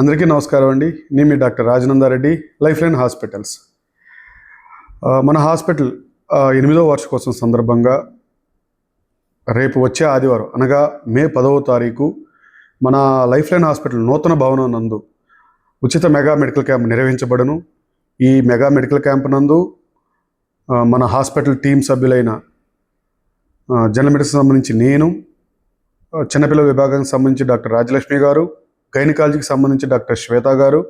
అందరికీ నమస్కారం అండి. నేను మీ డాక్టర్ రాజనందారెడ్డి, లైఫ్ లైన్ హాస్పిటల్స్. మన హాస్పిటల్ 8వ వార్షికోత్సవం సందర్భంగా రేపు వచ్చే ఆదివారం అనగా మే 10వ తారీఖు మన లైఫ్ లైన్ హాస్పిటల్ నూతన భవనం నందు ఉచిత మెగా మెడికల్ క్యాంప్ నిర్వహించబడను. ఈ మెగా మెడికల్ క్యాంప్ నందు మన హాస్పిటల్ టీం సభ్యులైన జనరల్ మెడిసిన్ సంబంధించి నేను, చిన్నపిల్లల విభాగానికి సంబంధించి డాక్టర్ రాజలక్ష్మి గారు, గైనకాలజీకి సంబంధించి డాక్టర్ శ్వేత గారు,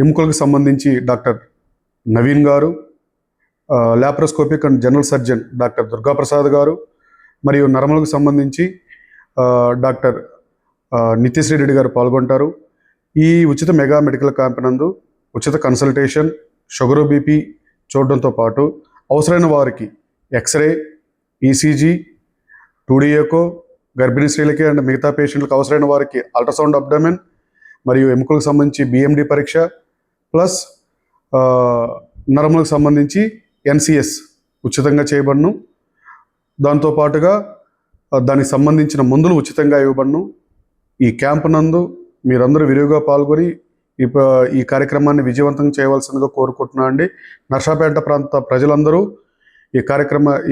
ఎముకలకు సంబంధించి డాక్టర్ నవీన్ గారు, laparoscopic and general surgeon doctor Durgaprasad గారు, మరియు నరములకు సంబంధించి డాక్టర్ నిత్యశ్రీ రెడ్డి గారు పాల్గొంటారు. ఈ ఉచిత మెగా మెడికల్ క్యాంప్ నందు ఉచిత కన్సల్టేషన్, షుగరు బీపీ చూడడంతో పాటు అవసరమైన వారికి ఎక్స్రే, ఈసీజీ, 2D ఎకో, గర్భిణీ స్త్రీలకి అండ్ మిగతా పేషెంట్లకు అవసరమైన వారికి అల్ట్రాసౌండ్ అబ్డమెన్ మరియు ఎముకలకు సంబంధించి బిఎండి పరీక్ష, ప్లస్ నరములకు సంబంధించి ఎన్సిఎస్ ఉచితంగా చేయబడను. దాంతోపాటుగా దానికి సంబంధించిన మందులు ఉచితంగా ఇవ్వబడను. ఈ క్యాంప్ నందు మీరందరూ విరివిగా పాల్గొని ఈ కార్యక్రమాన్ని విజయవంతం చేయవలసిందిగా కోరుకుంటున్నాను అండి. నర్సాపేట ప్రాంత ప్రజలందరూ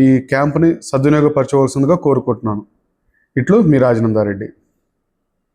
ఈ క్యాంప్ని సద్వినియోగపరచవలసిందిగా కోరుకుంటున్నాను. ఇట్లు మీ రాజనందారెడ్డి.